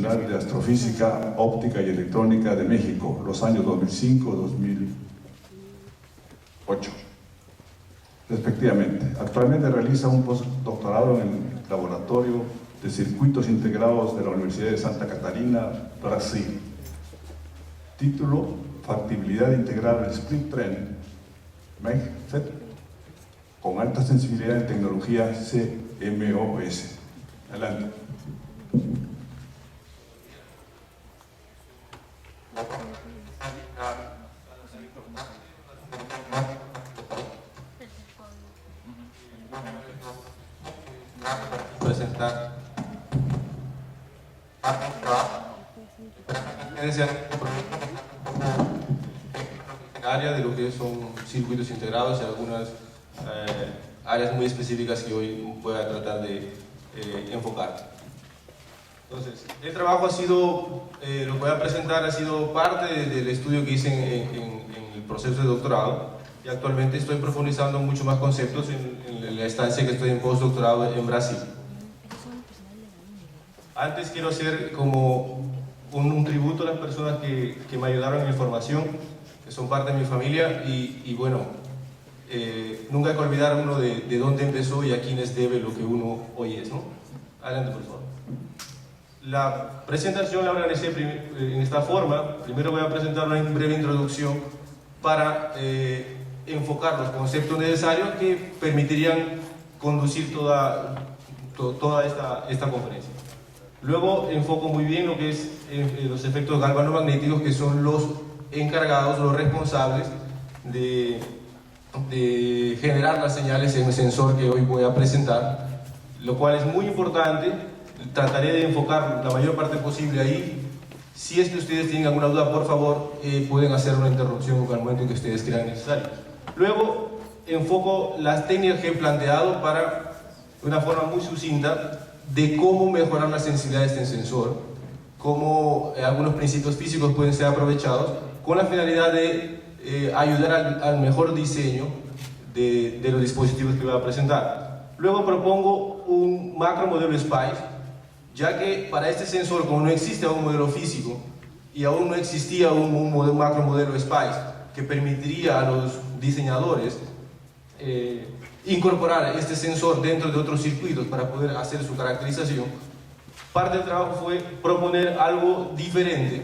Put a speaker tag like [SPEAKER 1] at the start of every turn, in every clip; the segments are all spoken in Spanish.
[SPEAKER 1] Nacional de Astrofísica, Óptica y Electrónica de México, los años 2005-2008, respectivamente. Actualmente realiza un postdoctorado en el Laboratorio de Circuitos Integrados de la Universidad de Santa Catarina, Brasil. Título: Factibilidad de integrar el Split Trend MEGFET con alta sensibilidad en tecnología CMOS. Adelante.
[SPEAKER 2] Presentar área de lo que son circuitos integrados y algunas áreas muy específicas que hoy voy a tratar de enfocar. Entonces, el trabajo ha sido, lo que voy a presentar ha sido parte del estudio que hice en el proceso de doctorado, y actualmente estoy profundizando mucho más conceptos en la estancia que estoy en postdoctorado en Brasil. Antes quiero hacer como un tributo a las personas que me ayudaron en mi formación, que son parte de mi familia, y bueno, nunca hay que olvidar uno de dónde empezó y a quiénes debe lo que uno hoy es, ¿no? Adelante, por favor. La presentación la organicé en esta forma. Primero voy a presentar una breve introducción para enfocar los conceptos necesarios que permitirían conducir toda esta conferencia. Luego enfoco muy bien lo que es los efectos galvanomagnéticos, que son los encargados, los responsables de generar las señales en el sensor que hoy voy a presentar, lo cual es muy importante. Trataré de enfocar la mayor parte posible ahí. Si es que ustedes tienen alguna duda, por favor, pueden hacer una interrupción al momento que ustedes crean necesario. Luego enfoco las técnicas que he planteado para, de una forma muy sucinta, de cómo mejorar la sensibilidad de este sensor, cómo algunos principios físicos pueden ser aprovechados con la finalidad de ayudar al mejor diseño de los dispositivos que voy a presentar. Luego propongo un macro modelo SPICE, ya que para este sensor, como no existe aún un modelo físico y aún no existía un macro modelo SPICE que permitiría a los diseñadores incorporar este sensor dentro de otros circuitos para poder hacer su caracterización, parte del trabajo fue proponer algo diferente,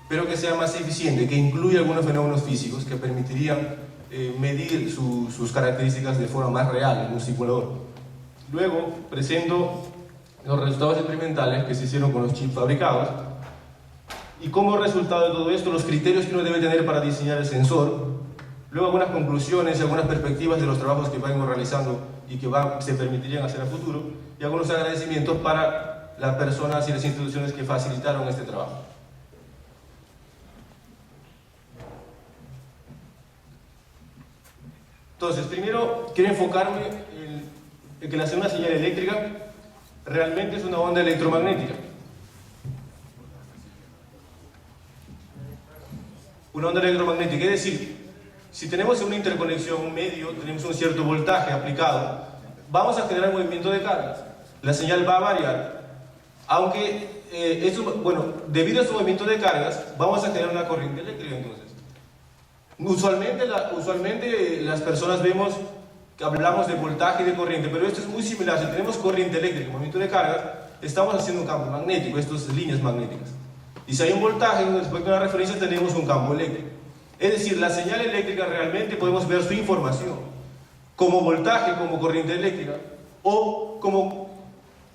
[SPEAKER 2] pero que sea más eficiente, que incluya algunos fenómenos físicos que permitirían medir sus características de forma más real en un simulador. Luego presento los resultados experimentales que se hicieron con los chips fabricados, y como resultado de todo esto, los criterios que uno debe tener para diseñar el sensor. Luego algunas conclusiones y algunas perspectivas de los trabajos que vengo realizando y que se permitirían hacer a futuro, y algunos agradecimientos para las personas y las instituciones que facilitaron este trabajo. Entonces, primero quiero enfocarme en que la una señal eléctrica realmente es una onda electromagnética. Una onda electromagnética, es decir, si tenemos una interconexión, un medio, tenemos un cierto voltaje aplicado, vamos a generar movimiento de cargas. La señal va a variar, aunque, debido a ese movimiento de cargas, vamos a generar una corriente eléctrica entonces. Usualmente las personas vemos que hablamos de voltaje y de corriente, pero esto es muy similar. Si tenemos corriente eléctrica y movimiento de cargas, estamos haciendo un campo magnético, estas son líneas magnéticas. Y si hay un voltaje respecto a una referencia, tenemos un campo eléctrico. Es decir, la señal eléctrica realmente podemos ver su información como voltaje, como corriente eléctrica, o como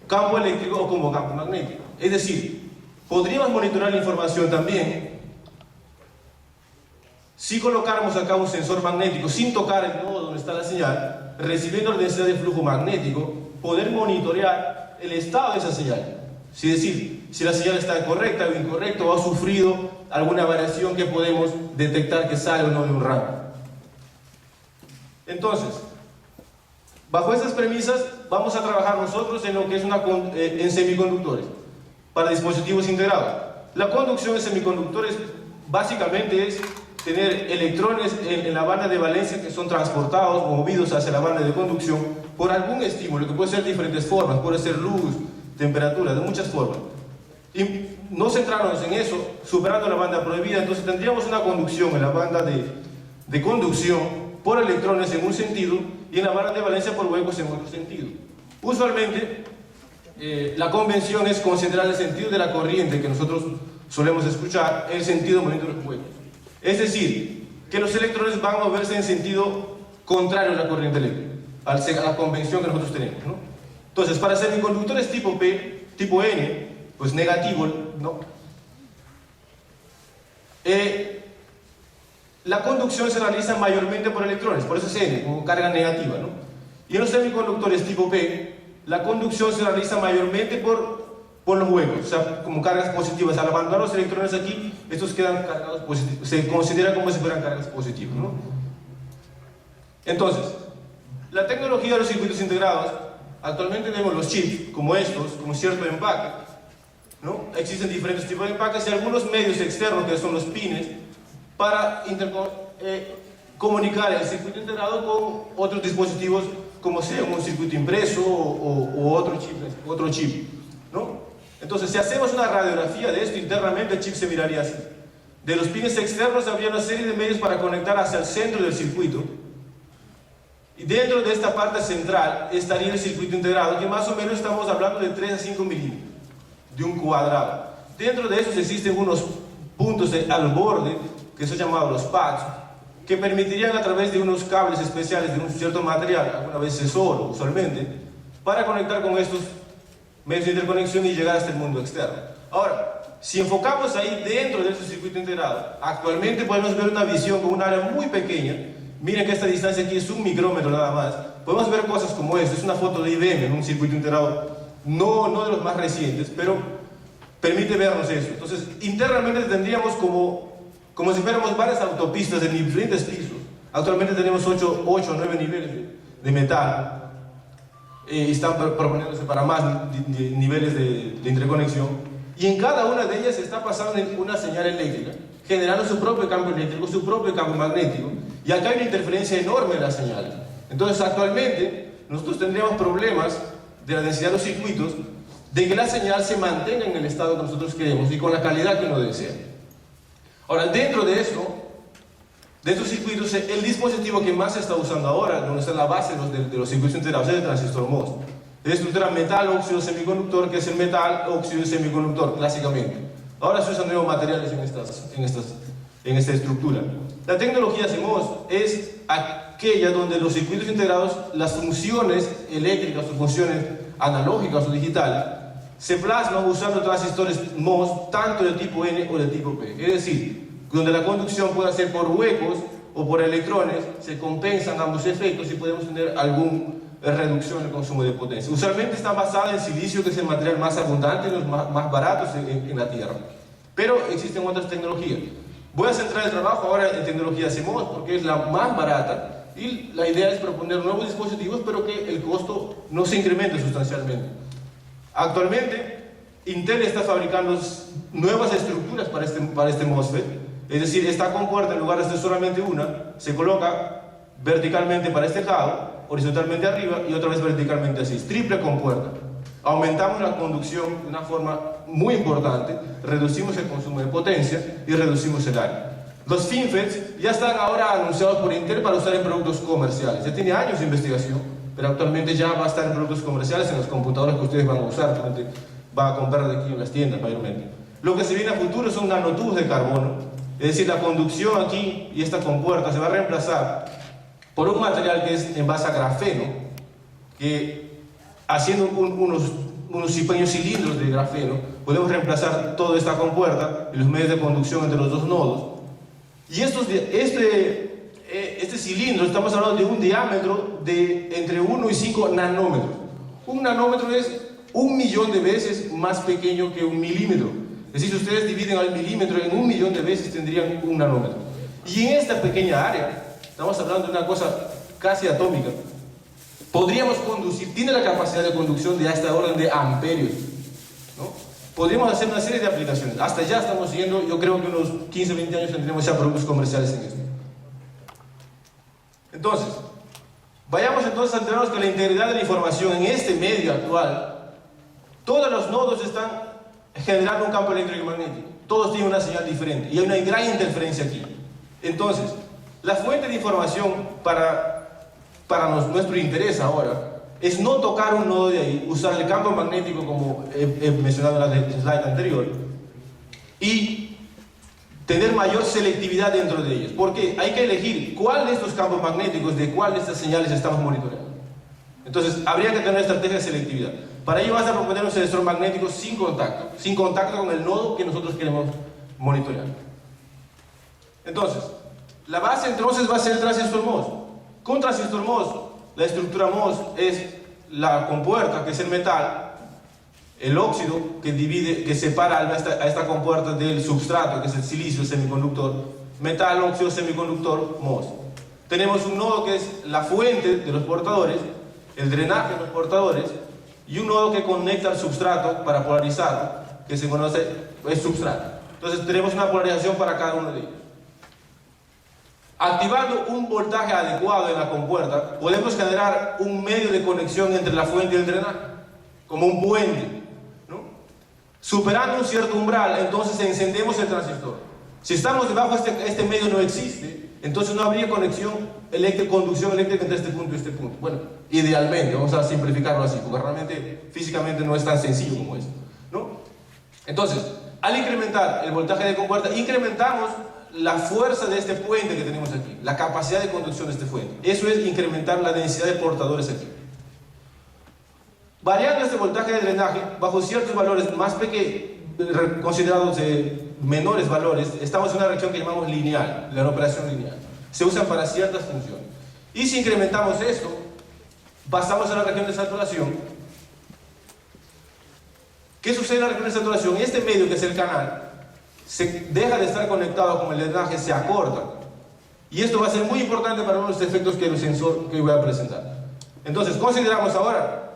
[SPEAKER 2] campo eléctrico o como campo magnético. Es decir, podríamos monitorar la información también si colocáramos acá un sensor magnético sin tocar el nodo donde está la señal, recibiendo la densidad de flujo magnético, poder monitorear el estado de esa señal. Es decir, si la señal está correcta o incorrecta, o ha sufrido alguna variación que podemos detectar que sale o no de un rango. Entonces, bajo estas premisas, vamos a trabajar nosotros en lo que es en semiconductores, para dispositivos integrados. La conducción de semiconductores básicamente es tener electrones en la banda de valencia que son transportados o movidos hacia la banda de conducción por algún estímulo, que puede ser de diferentes formas, puede ser luz, temperatura, de muchas formas. Y no centrarnos en eso, superando la banda prohibida, entonces tendríamos una conducción en la banda de conducción por electrones en un sentido y en la banda de valencia por huecos en otro sentido. Usualmente, la convención es considerar el sentido de la corriente que nosotros solemos escuchar, el sentido de movimiento de los huecos. Es decir, que los electrones van a moverse en sentido contrario a la corriente eléctrica, a la convención que nosotros tenemos, ¿no? Entonces, para semiconductores tipo P, tipo N, pues negativo, ¿no? La conducción se realiza mayormente por electrones, por eso es N, como carga negativa, ¿no? Y en los semiconductores tipo P, la conducción se realiza mayormente por los huecos, o sea, como cargas positivas. Al abandonar los electrones aquí, estos quedan cargados positivos, se considera como si fueran cargas positivas, ¿no? Entonces, la tecnología de los circuitos integrados, actualmente tenemos los chips, como estos, con cierto empaque, ¿no? Existen diferentes tipos de empaques y algunos medios externos, que son los pines, para comunicar el circuito integrado con otros dispositivos, como sea un circuito impreso o otro chip, ¿no? Entonces, si hacemos una radiografía de esto internamente, el chip se miraría así. De los pines externos habría una serie de medios para conectar hacia el centro del circuito. Y dentro de esta parte central estaría el circuito integrado, que más o menos estamos hablando de 3 a 5 milímetros de un cuadrado. Dentro de esos existen unos puntos al borde, que son llamados los pads, que permitirían a través de unos cables especiales de un cierto material, alguna vez es oro usualmente, para conectar con estos medios de interconexión y llegar hasta el mundo externo. Ahora, si enfocamos ahí dentro de ese circuito integrado, actualmente podemos ver una visión con un área muy pequeña. Miren que esta distancia aquí es 1 micrómetro nada más. Podemos ver cosas como esto. Es una foto de IBM en un circuito integrado, no de los más recientes, pero permite vernos eso. Entonces, internamente tendríamos como si fuéramos varias autopistas en diferentes pisos. Actualmente tenemos 8 o 9 niveles de metal. Están proponiéndose para más niveles de interconexión. Y en cada una de ellas se está pasando una señal eléctrica, generando su propio campo eléctrico, su propio campo magnético. Y acá hay una interferencia enorme en la señal. Entonces, actualmente, nosotros tendríamos problemas de la densidad de los circuitos, de que la señal se mantenga en el estado que nosotros queremos y con la calidad que uno desea. Ahora, dentro de esto, de estos circuitos, el dispositivo que más se está usando ahora, donde está la base de los circuitos integrados, es el transistor MOS. Es estructura metal, óxido, semiconductor, que es el metal, óxido y semiconductor, clásicamente. Ahora se usan nuevos materiales en esta estructura. La tecnología CMOS es aquella donde los circuitos integrados, las funciones eléctricas o funciones analógicas o digitales, se plasman usando transistores MOS, tanto de tipo N o de tipo P. Es decir, donde la conducción puede ser por huecos o por electrones, se compensan ambos efectos y podemos tener alguna reducción en el consumo de potencia. Usualmente está basada en silicio, que es el material más abundante y los más baratos en la Tierra. Pero existen otras tecnologías. Voy a centrar el trabajo ahora en tecnología CMOS porque es la más barata y la idea es proponer nuevos dispositivos, pero que el costo no se incremente sustancialmente. Actualmente, Intel está fabricando nuevas estructuras para este MOSFET, es decir, esta compuerta, en lugar de ser solamente una, se coloca verticalmente para este lado, horizontalmente arriba y otra vez verticalmente así, triple compuerta. Aumentamos la conducción de una forma muy importante, reducimos el consumo de potencia y reducimos el área. Los FinFETs ya están ahora anunciados por Intel para usar en productos comerciales. Ya tiene años de investigación, pero actualmente ya va a estar en productos comerciales, en los computadores que ustedes van a usar, la gente va a comprar de aquí en las tiendas mayormente. Lo que se viene a futuro son nanotubos de carbono, es decir, la conducción aquí y esta compuerta se va a reemplazar por un material que es en base a grafeno, que haciendo unos pequeños cilindros de grafeno, podemos reemplazar toda esta compuerta y los medios de conducción entre los dos nodos. Y este cilindro, estamos hablando de un diámetro de entre 1 y 5 nanómetros. Un nanómetro es 1.000.000 de veces más pequeño que 1 milímetro. Es decir, si ustedes dividen al milímetro en 1.000.000 de veces, tendrían un nanómetro. Y en esta pequeña área, estamos hablando de una cosa casi atómica, podríamos conducir, tiene la capacidad de conducción de hasta orden de amperios, ¿no? Podríamos hacer una serie de aplicaciones. Hasta ya estamos siguiendo, yo creo que unos 15 o 20 años tendremos ya productos comerciales en esto. Entonces, vayamos entonces a enterarnos que la integridad de la información en este medio actual, todos los nodos están generando un campo eléctrico y magnético. Todos tienen una señal diferente y hay una gran interferencia aquí. Entonces, la fuente de información para nuestro interés ahora es no tocar un nodo de ahí, usar el campo magnético como he mencionado en la slide anterior y tener mayor selectividad dentro de ellos, porque hay que elegir cuál de estos campos magnéticos, de cuál de estas señales estamos monitoreando. Entonces, habría que tener una estrategia de selectividad. Para ello vas a proponer un sensor magnético sin contacto con el nodo que nosotros queremos monitorear. Entonces, la base entonces va a ser el transistor MOS. Con transistor MOS, la estructura MOS es la compuerta, que es el metal, el óxido que separa a esta compuerta del substrato, que es el silicio, el semiconductor, metal, óxido, semiconductor, MOS. Tenemos un nodo que es la fuente de los portadores, el drenaje de los portadores, y un nodo que conecta al substrato para polarizarlo, que se conoce es substrato. Entonces tenemos una polarización para cada uno de ellos. Activando un voltaje adecuado en la compuerta, podemos generar un medio de conexión entre la fuente y el drenaje, como un puente, ¿no? Superando un cierto umbral, entonces encendemos el transistor. Si estamos debajo, este medio no existe, entonces no habría conducción eléctrica entre este punto y este punto. Bueno, idealmente, vamos a simplificarlo así, porque realmente físicamente no es tan sencillo como eso, ¿no? Entonces, al incrementar el voltaje de compuerta, incrementamos la fuerza de este puente que tenemos aquí, la capacidad de conducción de este puente. Eso es incrementar la densidad de portadores aquí. Variando este voltaje de drenaje bajo ciertos valores más pequeños, considerados menores valores, estamos en una reacción que llamamos lineal, la operación lineal. Se usan para ciertas funciones. Y si incrementamos esto, pasamos a la región de saturación. ¿Qué sucede en la región de saturación? Este medio, que es el canal, se deja de estar conectado con el drenaje, se acorta. Y esto va a ser muy importante para uno de los efectos que el sensor que voy a presentar. Entonces, consideramos ahora,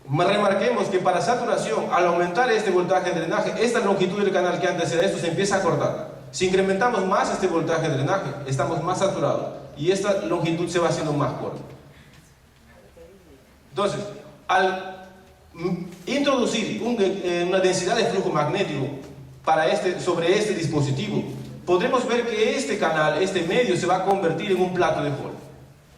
[SPEAKER 2] remarquemos que para saturación, al aumentar este voltaje de drenaje, esta longitud del canal que antes era esto se empieza a cortar. Si incrementamos más este voltaje de drenaje, estamos más saturados y esta longitud se va haciendo más corta. Entonces, al introducir una densidad de flujo magnético sobre este dispositivo, podremos ver que este canal, este medio, se va a convertir en un plato de Hall.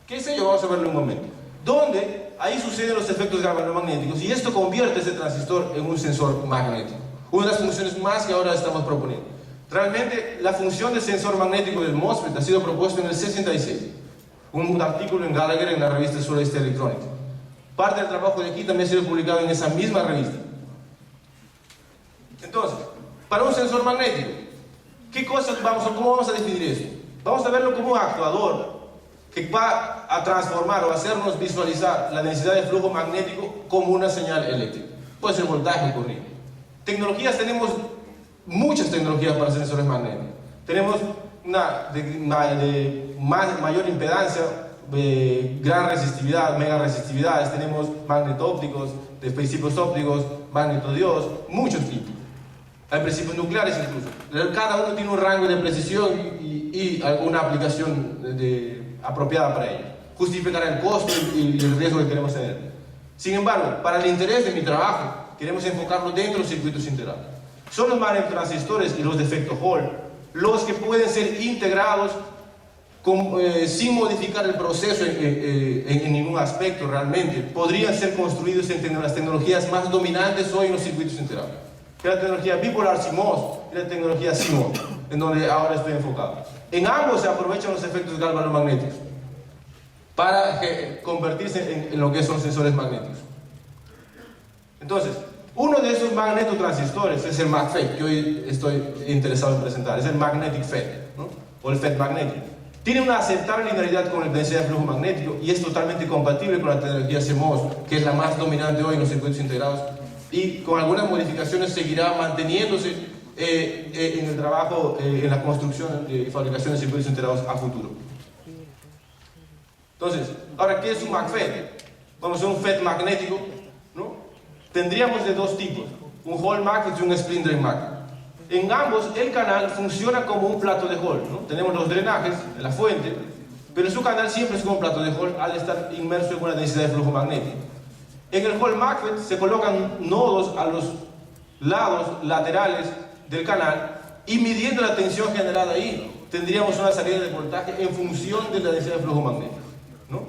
[SPEAKER 2] ¿Qué es ello? Vamos a verlo en un momento. Donde ahí suceden los efectos galvanomagnéticos y esto convierte ese transistor en un sensor magnético. Una de las funciones más que ahora estamos proponiendo. Realmente, la función de sensor magnético del MOSFET ha sido propuesto en el 66. Un artículo en Gallagher en la revista Solar State Electronics. Parte del trabajo de aquí también ha sido publicado en esa misma revista. Entonces, para un sensor magnético, ¿cómo vamos a definir esto? Vamos a verlo como un actuador que va a transformar o hacernos visualizar la densidad de flujo magnético como una señal eléctrica. Puede ser voltaje o corriente. Tecnologías, tenemos muchas tecnologías para sensores magnéticos. Tenemos una de mayor impedancia, gran resistividad, mega resistividades, tenemos magneto-ópticos, de principios ópticos, magnetodiodos, muchos tipos. Hay principios nucleares incluso. Cada uno tiene un rango de precisión y alguna aplicación apropiada para ello. Justificará el costo y el riesgo que queremos tener. Sin embargo, para el interés de mi trabajo, queremos enfocarlo dentro de los circuitos integrados. Son los magnetotransistores y los de efecto Hall los que pueden ser integrados sin modificar el proceso en ningún aspecto realmente. Podrían ser construidos en las tecnologías más dominantes hoy en los circuitos integrados. La tecnología bipolar CMOS y la tecnología CMOS, en donde ahora estoy enfocado. En ambos se aprovechan los efectos galvanomagnéticos para convertirse en lo que son sensores magnéticos. Entonces, uno de esos magnetotransistores es el MagFET, que hoy estoy interesado en presentar, es el Magnetic FET, ¿no? O el FET magnético. Tiene una aceptable linealidad con la densidad de flujo magnético y es totalmente compatible con la tecnología CMOS, que es la más dominante hoy en los circuitos integrados, y con algunas modificaciones seguirá manteniéndose en el trabajo, en la construcción y fabricación de circuitos integrados a futuro. Entonces, ahora, ¿qué es un MagFET? Vamos a un FET magnético, ¿no? Tendríamos de dos tipos, un Hall MagFET y un Spin Drain MagFET. En ambos, el canal funciona como un plato de Hall, ¿no? Tenemos los drenajes en la fuente, pero su canal siempre es como un plato de Hall al estar inmerso en una densidad de flujo magnético. En el Hall MagFET se colocan nodos lados laterales del canal y midiendo la tensión generada ahí, tendríamos una salida de voltaje en función de la densidad de flujo magnético, ¿no?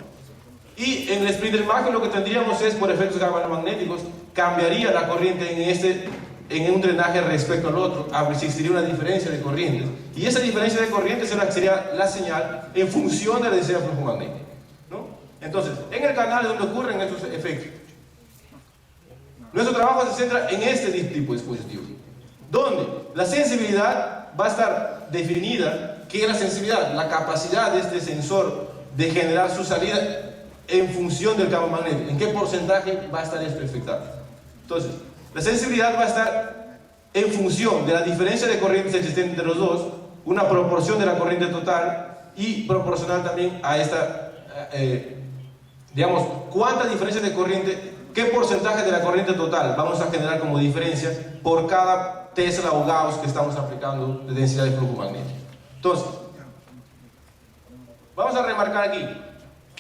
[SPEAKER 2] Y en el splitter máximo lo que tendríamos es, por efectos galvanomagnéticos, cambiaría la corriente en un drenaje respecto al otro, existiría una diferencia de corrientes, y esa diferencia de corrientes sería la señal en función de la densidad de flujo magnético, ¿no? Entonces, en el canal es donde ocurren estos efectos. Nuestro trabajo se centra en este tipo de dispositivos, donde la sensibilidad va a estar definida, que es la sensibilidad, la capacidad de este sensor de generar su salida en función del campo magnético, en qué porcentaje va a estar esto afectado. Entonces, la sensibilidad va a estar en función de la diferencia de corrientes existente entre los dos, una proporción de la corriente total y proporcional también a esta, digamos, cuánta diferencia de corriente, qué porcentaje de la corriente total vamos a generar como diferencia por cada Tesla o Gauss que estamos aplicando de densidad de flujo magnético. Entonces, vamos a remarcar aquí,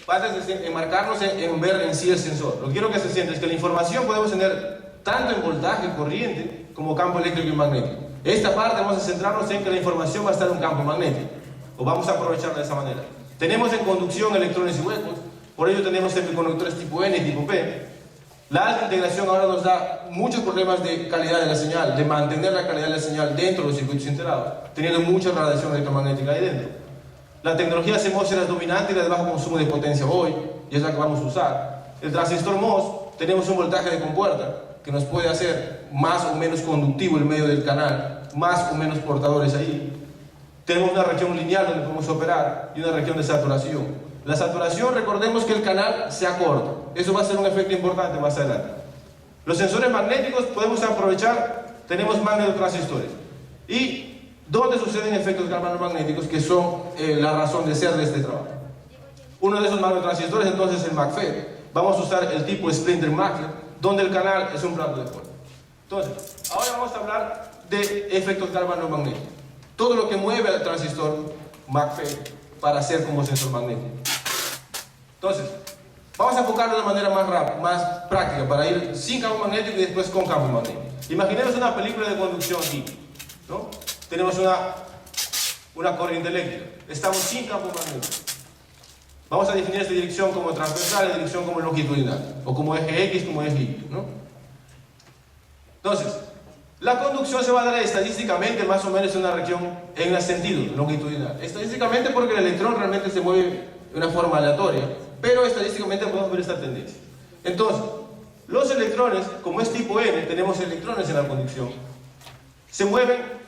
[SPEAKER 2] antes de enmarcarnos en ver en sí el sensor, lo que quiero que se sienta es que la información podemos tener tanto en voltaje, corriente, como campo eléctrico y magnético. Esta parte vamos a centrarnos en que la información va a estar en un campo magnético, o vamos a aprovecharla de esa manera. Tenemos en conducción electrones y huecos, por ello tenemos semiconductores tipo N y tipo P. La alta integración ahora nos da muchos problemas de calidad de la señal, de mantener la calidad de la señal dentro de los circuitos integrados, teniendo mucha radiación electromagnética ahí dentro. La tecnología CMOS era dominante y la de bajo consumo de potencia hoy, y es la que vamos a usar. El transistor MOS, tenemos un voltaje de compuerta que nos puede hacer más o menos conductivo el medio del canal, más o menos portadores ahí. Tenemos una región lineal donde podemos operar y una región de saturación. La saturación, recordemos que el canal se acorta. Eso va a ser un efecto importante más adelante. Los sensores magnéticos podemos aprovechar, tenemos magnetotransistores. ¿Y dónde suceden efectos galvanomagnéticos que son la razón de ser de este trabajo? Uno de esos magnetotransistores entonces es el MACFET. Vamos a usar el tipo Splinter MACFET, donde el canal es un plato de fuego. Entonces, ahora vamos a hablar de efectos galvanomagnéticos. Todo lo que mueve al transistor MACFET para ser como sensor magnético. Entonces, vamos a enfocarlo de manera más rápida, más práctica, para ir sin campo magnético y después con campo magnético. Imaginemos una película de conducción aquí, ¿no? Tenemos una corriente eléctrica, estamos sin campo magnético. Vamos a definir esta dirección como transversal y dirección como longitudinal, o como eje X, como eje Y, ¿no? Entonces, la conducción se va a dar estadísticamente más o menos en una región en el sentido longitudinal. Estadísticamente porque el electrón realmente se mueve de una forma aleatoria, pero estadísticamente podemos ver esta tendencia. Entonces, los electrones, como es tipo N, tenemos electrones en la conducción, se mueven,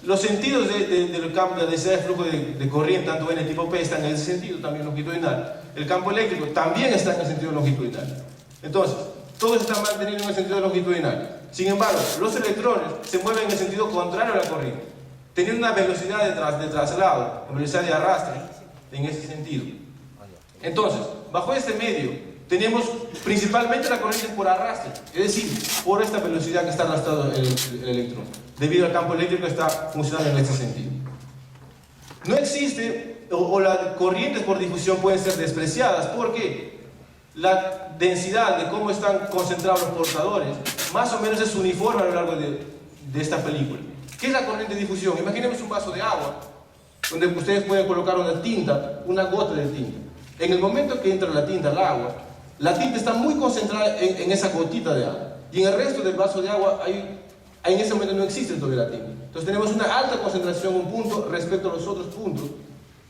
[SPEAKER 2] los sentidos del campo de densidad de flujo de corriente, tanto N tipo P, están en ese sentido, también longitudinal. El campo eléctrico también está en el sentido longitudinal. Entonces, todos están manteniendo en el sentido longitudinal. Sin embargo, los electrones se mueven en el sentido contrario a la corriente, teniendo una velocidad de traslado, una velocidad de arrastre, en ese sentido. Entonces, bajo este medio, tenemos principalmente la corriente por arrastre, es decir, por esta velocidad que está arrastrado el electrón, debido al campo eléctrico que está funcionando en este sentido. No existe, o las corrientes por difusión pueden ser despreciadas, porque la densidad de cómo están concentrados los portadores más o menos es uniforme a lo largo de esta película. ¿Qué es la corriente de difusión? Imaginemos un vaso de agua donde ustedes pueden colocar una tinta, una gota de tinta. En el momento que entra la tinta al agua, la tinta está muy concentrada en esa gotita de agua, y en el resto del vaso de agua en ese momento no existe todavía la tinta. Entonces tenemos una alta concentración en un punto respecto a los otros puntos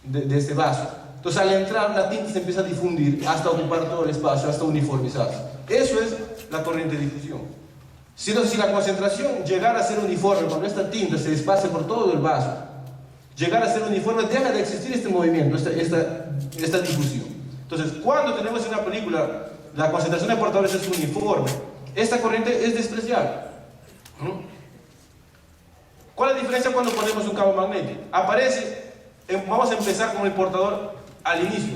[SPEAKER 2] de este vaso. Entonces al entrar la tinta se empieza a difundir hasta ocupar todo el espacio, hasta uniformizarse. Eso es la corriente de difusión. Si la concentración llegara a ser uniforme, cuando esta tinta se desplace por todo el vaso, llegar a ser uniforme, deja de existir este movimiento, esta difusión. Entonces, cuando tenemos en una película la concentración de portadores es uniforme, esta corriente es despreciable. ¿Cuál es la diferencia cuando ponemos un campo magnético? Vamos a empezar con el portador al inicio.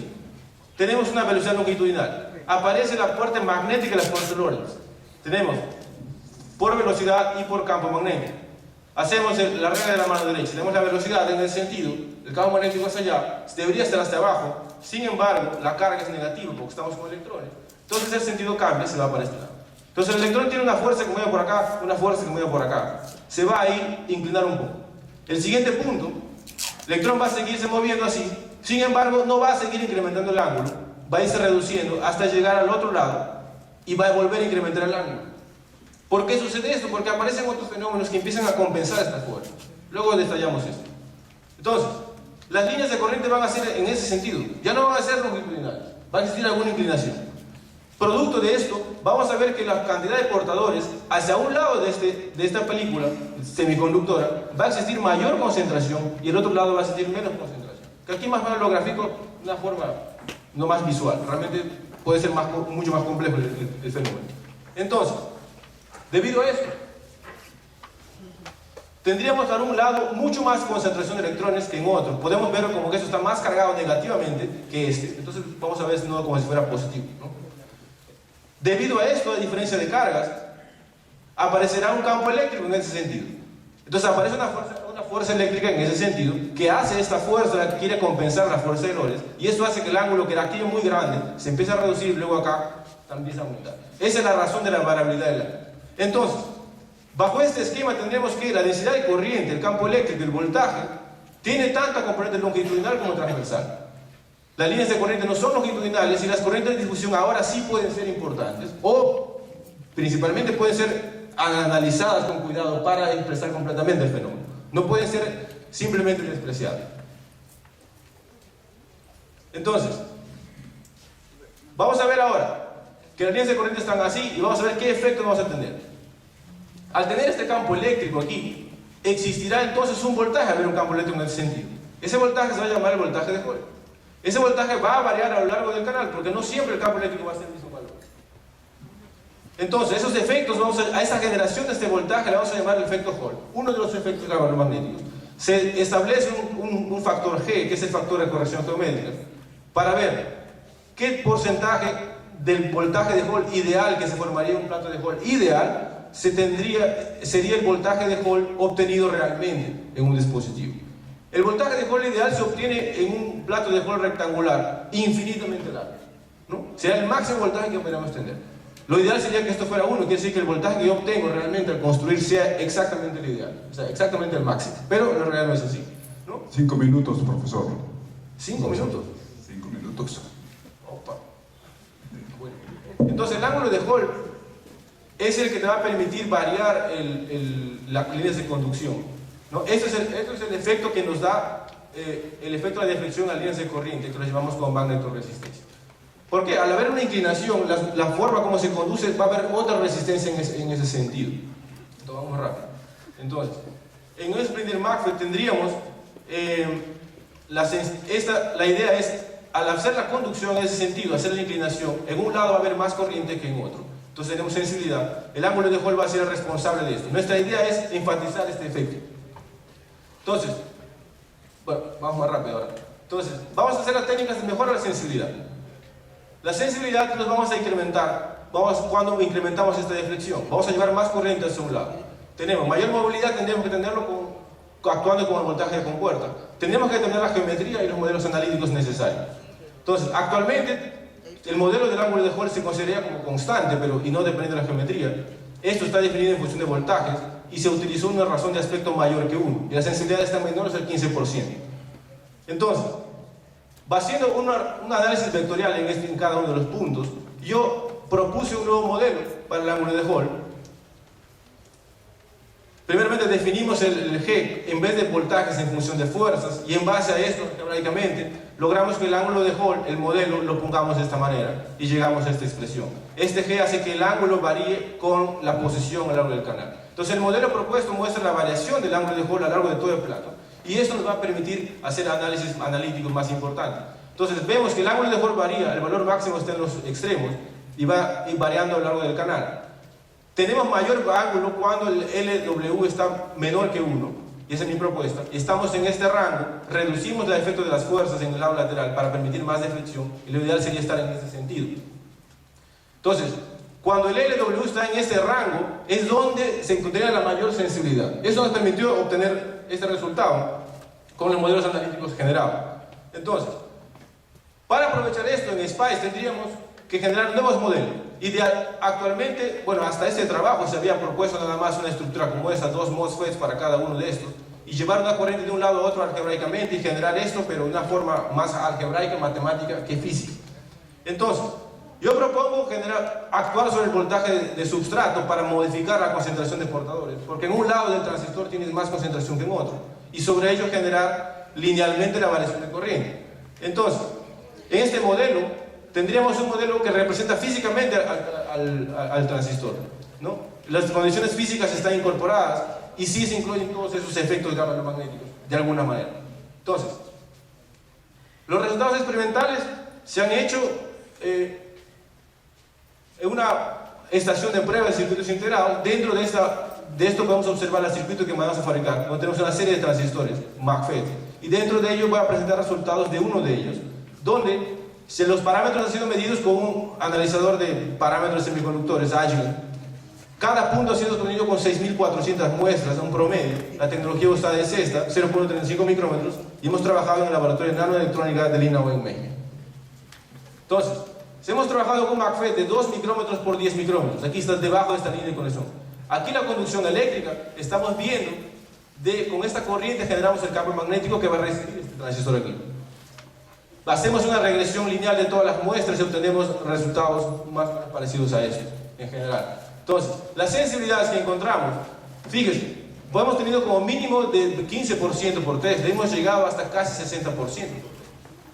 [SPEAKER 2] Tenemos una velocidad longitudinal. Aparece la puerta magnética y las fuerzas Lorentz. Tenemos por velocidad y por campo magnético. Hacemos la regla de la mano derecha. Tenemos la velocidad en el sentido, el campo magnético hacia allá, debería estar hasta abajo. Sin embargo, la carga es negativa porque estamos con electrones. Entonces el sentido cambia, se va para este lado. Entonces el electrón tiene una fuerza que mueve por acá, una fuerza que mueve por acá. Se va a ir inclinar un poco. El siguiente punto, el electrón va a seguirse moviendo así, sin embargo no va a seguir incrementando el ángulo, va a irse reduciendo hasta llegar al otro lado y va a volver a incrementar el ángulo. ¿Por qué sucede esto? Porque aparecen otros fenómenos que empiezan a compensar esta fuerza. Luego detallamos esto. Entonces, las líneas de corriente van a ser en ese sentido, ya no van a ser longitudinales, va a existir alguna inclinación. Producto de esto, vamos a ver que la cantidad de portadores hacia un lado de esta película semiconductora va a existir mayor concentración y el otro lado va a existir menos concentración. Que aquí más o menos lo grafico de una forma no más visual, realmente puede ser mucho más complejo el fenómeno. Entonces, debido a esto, tendríamos a un lado mucho más concentración de electrones que en otro. Podemos ver como que eso está más cargado negativamente que este. Entonces vamos a ver si no como si fuera positivo, ¿no? Debido a esto, a diferencia de cargas, aparecerá un campo eléctrico en ese sentido. Entonces aparece una fuerza eléctrica en ese sentido que hace esta fuerza, que quiere compensar la fuerza de Lorentz, y eso hace que el ángulo que era aquí muy grande se empiece a reducir y luego acá también se aumenta. Esa es la razón de la variabilidad del ángulo. Entonces, bajo este esquema tendremos que la densidad de corriente, el campo eléctrico, el voltaje, tiene tanta componente longitudinal como transversal. Las líneas de corriente no son longitudinales y las corrientes de difusión ahora sí pueden ser importantes o principalmente pueden ser analizadas con cuidado para expresar completamente el fenómeno. No pueden ser simplemente despreciables. Entonces, vamos a ver ahora que las líneas de corriente están así y vamos a ver qué efecto vamos a tener. Al tener este campo eléctrico aquí, existirá entonces un voltaje, a ver un campo eléctrico en ese sentido. Ese voltaje se va a llamar el voltaje de Hall. Ese voltaje va a variar a lo largo del canal, porque no siempre el campo eléctrico va a ser el mismo valor. Entonces, esos efectos, a esa generación de este voltaje le vamos a llamar el efecto Hall. Uno de los efectos magnéticos. Se establece un factor G, que es el factor de corrección geométrica, para ver qué porcentaje del voltaje de Hall ideal que se formaría en un plato de Hall ideal sería el voltaje de Hall obtenido realmente en un dispositivo. El voltaje de Hall ideal se obtiene en un plato de Hall rectangular infinitamente largo, ¿no? Será el máximo voltaje que podríamos tener. Lo ideal sería que esto fuera 1, quiere decir que el voltaje que yo obtengo realmente al construir sea exactamente el ideal, o sea, exactamente el máximo. Pero en realidad no es así, ¿no?
[SPEAKER 1] 5 minutos, profesor.
[SPEAKER 2] 5 minutos.
[SPEAKER 1] 5 minutos.
[SPEAKER 2] Opa. Bueno. Entonces el ángulo de Hall es el que te va a permitir variar las líneas de conducción, ¿no? Esto es el efecto que nos da el efecto de deflexión a líneas de corriente, que lo llamamos con magnetorresistencia. Porque al haber una inclinación, la forma como se conduce va a haber otra resistencia en ese sentido. Entonces vamos rápido. Entonces, en un Springer Maxwell tendríamos la idea es, al hacer la conducción en ese sentido, hacer la inclinación, en un lado va a haber más corriente que en otro. Entonces tenemos sensibilidad. El ángulo de Hall va a ser el responsable de esto. Nuestra idea es enfatizar este efecto. Entonces, bueno, vamos más rápido ahora. Entonces, vamos a hacer las técnicas de mejora de la sensibilidad. La sensibilidad nos vamos a incrementar cuando incrementamos esta deflexión. Vamos a llevar más corriente hacia un lado. Tenemos mayor movilidad, tendremos que tenerlo actuando como el voltaje de compuerta. Tendremos que tener la geometría y los modelos analíticos necesarios. Entonces, actualmente, el modelo del ángulo de Hall se consideraría como constante, y no depende de la geometría. Esto está definido en función de voltajes y se utilizó una razón de aspecto mayor que 1. Y la sensibilidad está menor al 15%. Entonces, haciendo un análisis vectorial en cada uno de los puntos, yo propuse un nuevo modelo para el ángulo de Hall. Primeramente definimos el G en vez de voltajes en función de fuerzas, y en base a esto, algebraicamente, logramos que el ángulo de Hall, el modelo, lo pongamos de esta manera y llegamos a esta expresión. Este G hace que el ángulo varíe con la posición a lo largo del canal. Entonces el modelo propuesto muestra la variación del ángulo de Hall a lo largo de todo el plato, y esto nos va a permitir hacer análisis analíticos más importantes. Entonces vemos que el ángulo de Hall varía, el valor máximo está en los extremos y va variando a lo largo del canal. Tenemos mayor ángulo cuando el LW está menor que 1, y esa es mi propuesta. Estamos en este rango, reducimos el efecto de las fuerzas en el lado lateral para permitir más deflexión, y lo ideal sería estar en ese sentido. Entonces, cuando el LW está en este rango, es donde se encontraría la mayor sensibilidad. Eso nos permitió obtener este resultado con los modelos analíticos generados. Entonces, para aprovechar esto en SPICE tendríamos que generar nuevos modelos. Actualmente, bueno, hasta este trabajo se había propuesto nada más una estructura como esta, 2 MOSFETs para cada uno de estos, y llevar una corriente de un lado a otro algebraicamente y generar esto, pero de una forma más algebraica, matemática que física. Entonces, yo propongo actuar sobre el voltaje de substrato para modificar la concentración de portadores, porque en un lado del transistor tienes más concentración que en otro, y sobre ello generar linealmente la variación de corriente. Entonces, en este modelo, tendríamos un modelo que representa físicamente al transistor, ¿no? Las condiciones físicas están incorporadas y sí se incluyen todos esos efectos galvanomagnéticos, de alguna manera. Entonces, los resultados experimentales se han hecho en una estación de prueba de circuitos integrados. Dentro de esto podemos observar el circuito que vamos a fabricar, donde tenemos una serie de transistores, MACFET, y dentro de ellos voy a presentar resultados de uno de ellos, donde los parámetros han sido medidos con un analizador de parámetros semiconductores, Agilent. Cada punto ha sido obtenido con 6.400 muestras, un promedio. La tecnología usada es esta, 0.35 micrómetros, y hemos trabajado en el laboratorio de nanoelectrónica de INAO en México. Entonces, hemos trabajado con MACFET de 2 micrómetros por 10 micrómetros. Aquí está debajo de esta línea de conexión. Aquí la conducción eléctrica, estamos viendo, con esta corriente generamos el campo magnético que va a recibir este transistor aquí. Hacemos una regresión lineal de todas las muestras y obtenemos resultados más parecidos a esto, en general. Entonces, las sensibilidades que encontramos, fíjense, hemos tenido como mínimo de 15% por test, hemos llegado hasta casi 60%.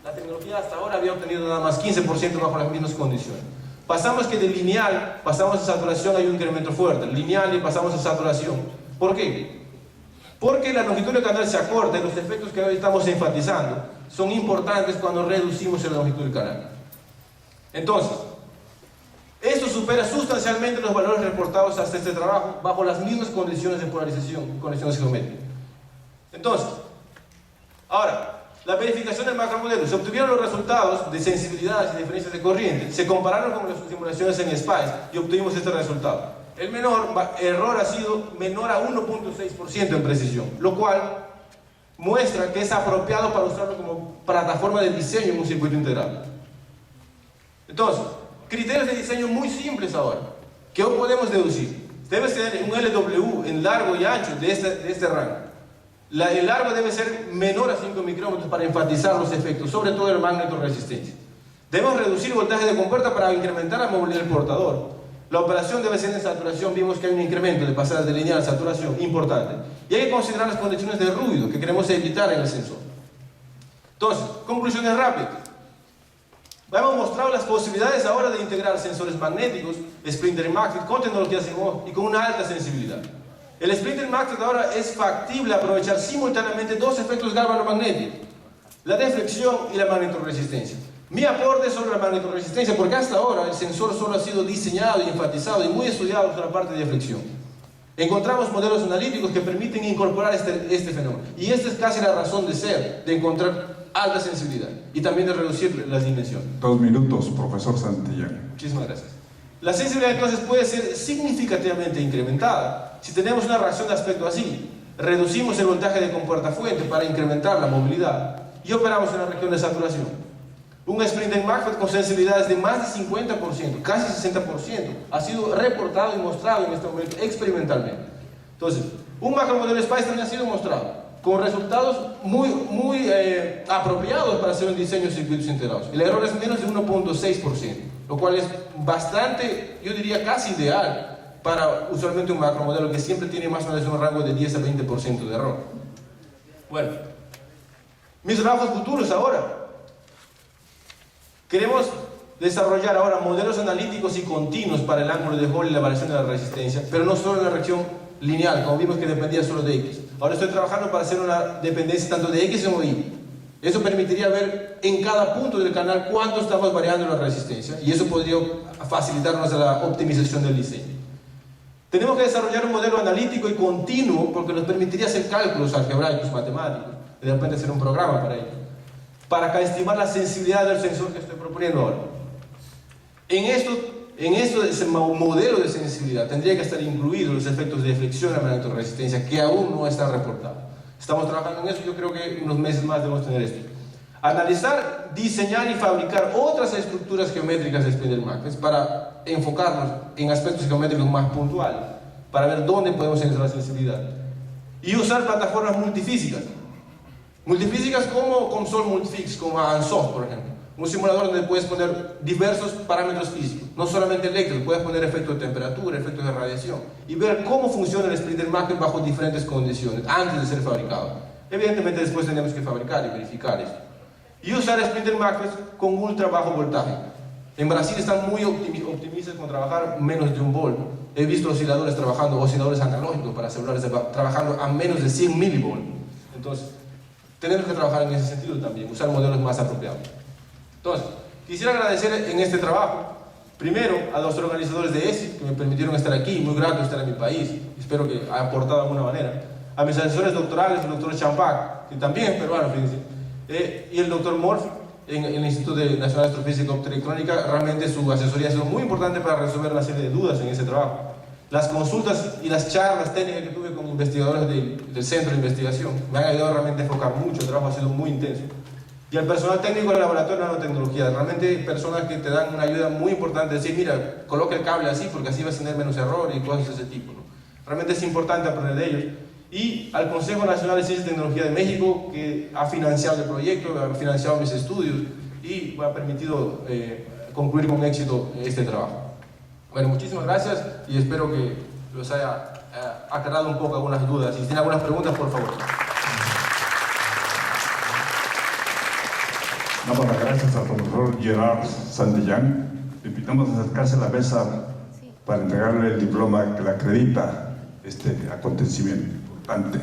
[SPEAKER 2] La tecnología hasta ahora había obtenido nada más 15% bajo las mismas condiciones. Pasamos que de lineal, pasamos a saturación, hay un incremento fuerte, lineal y pasamos a saturación. ¿Por qué? Porque la longitud del canal se acorta y los efectos que hoy estamos enfatizando son importantes cuando reducimos la longitud del canal. Entonces, esto supera sustancialmente los valores reportados hasta este trabajo bajo las mismas condiciones de polarización, condiciones geométricas. Entonces, ahora, la verificación del macromodelo. Se obtuvieron los resultados de sensibilidades y diferencias de corriente, se compararon con las simulaciones en SPICE y obtuvimos este resultado. El error ha sido menor a 1.6% en precisión, lo cual muestra que es apropiado para usarlo como plataforma de diseño en un circuito integral. Entonces, criterios de diseño muy simples ahora. ¿Qué podemos deducir? Debes tener un LW en largo y ancho de este rango. El largo debe ser menor a 5 micrómetros para enfatizar los efectos, sobre todo el magnetoresistencia. Debemos reducir el voltaje de compuerta para incrementar la movilidad del portador. La operación debe ser en saturación. Vimos que hay un incremento de pasar de lineal a saturación importante. Y hay que considerar las condiciones de ruido que queremos evitar en el sensor. Entonces, conclusiones rápidas. Hemos mostrado las posibilidades ahora de integrar sensores magnéticos, Splinter y MACFET, con tecnologías CMOS y con una alta sensibilidad. El Splinter y MACFET ahora es factible aprovechar simultáneamente dos efectos galvanomagnéticos, la deflexión y la magnetoresistencia. Mi aporte sobre la magnetoresistencia, porque hasta ahora el sensor solo ha sido diseñado y enfatizado y muy estudiado sobre la parte de deflexión. Encontramos modelos analíticos que permiten incorporar este fenómeno. Y esta es casi la razón de ser, de encontrar alta sensibilidad y también de reducir las dimensiones.
[SPEAKER 1] 2 minutos, profesor Santillán.
[SPEAKER 2] Muchísimas gracias. La sensibilidad entonces puede ser significativamente incrementada si tenemos una reacción de aspecto así. Reducimos el voltaje de compuerta fuente para incrementar la movilidad y operamos en la región de saturación. Un Splinter MACFET con sensibilidades de más de 50%, casi 60%, ha sido reportado y mostrado en este momento experimentalmente. Entonces, un macromodelo SPICE también ha sido mostrado con resultados muy apropiados para hacer un diseño de circuitos integrados. El error es menos de 1.6%, lo cual es bastante, yo diría casi ideal para usualmente un macromodelo que siempre tiene más o menos un rango de 10 a 20% de error. Bueno, mis trabajos futuros ahora. Queremos desarrollar ahora modelos analíticos y continuos para el ángulo de Hall y la variación de la resistencia, pero no solo en la reacción lineal, como vimos que dependía solo de X. Ahora estoy trabajando para hacer una dependencia tanto de X como de Y. Eso permitiría ver en cada punto del canal cuánto estamos variando la resistencia y eso podría facilitarnos la optimización del diseño. Tenemos que desarrollar un modelo analítico y continuo porque nos permitiría hacer cálculos algebraicos, matemáticos, y de repente hacer un programa para ello, para estimar la sensibilidad del sensor que estoy proponiendo ahora. En esto ese modelo de sensibilidad tendría que estar incluidos los efectos de deflexión y la magnetoresistencia que aún no están reportados. Estamos trabajando en eso, yo creo que en unos meses más debemos tener esto. Analizar, diseñar y fabricar otras estructuras geométricas de spindle magnets para enfocarnos en aspectos geométricos más puntuales, para ver dónde podemos encontrar la sensibilidad. Y usar plataformas multifísicas. Multifísicas como Console Multifix, como Ansoft, por ejemplo. Un simulador donde puedes poner diversos parámetros físicos, no solamente eléctricos, puedes poner efectos de temperatura, efectos de radiación, y ver cómo funciona el spindle magnet bajo diferentes condiciones, antes de ser fabricado. Evidentemente después tenemos que fabricar y verificar esto. Y usar spindle magnets con ultra bajo voltaje. En Brasil están muy optimistas con trabajar menos de 1 volt. He visto osciladores trabajando, osciladores analógicos para celulares trabajando a menos de 100 milivolts. Entonces, tenemos que trabajar en ese sentido también, usar modelos más apropiados. Entonces, quisiera agradecer en este trabajo, primero a los organizadores de ESI, que me permitieron estar aquí, muy grato estar en mi país, espero que haya aportado de alguna manera, a mis asesores doctorales, el doctor Champac, que también es peruano, fíjense, y el doctor Morphy, en el Instituto Nacional de Astrofísica y Optoelectrónica. Realmente su asesoría ha sido muy importante para resolver una serie de dudas en ese trabajo. Las consultas y las charlas técnicas que tuve con investigadores del centro de investigación me han ayudado realmente a enfocar mucho, el trabajo ha sido muy intenso. Y al personal técnico del laboratorio de nanotecnología, realmente personas que te dan una ayuda muy importante, decir, mira, coloca el cable así porque así vas a tener menos error y cosas de ese tipo, ¿no? Realmente es importante aprender de ellos. Y al Consejo Nacional de Ciencia y Tecnología de México, que ha financiado el proyecto, ha financiado mis estudios y me ha permitido concluir con éxito este trabajo. Bueno, muchísimas gracias y espero que los haya aclarado un poco algunas dudas. Si tienen algunas preguntas, por favor.
[SPEAKER 1] No, bueno, gracias al profesor Gerard Santillán. Le invitamos a acercarse a la mesa para entregarle el diploma que le acredita este acontecimiento importante.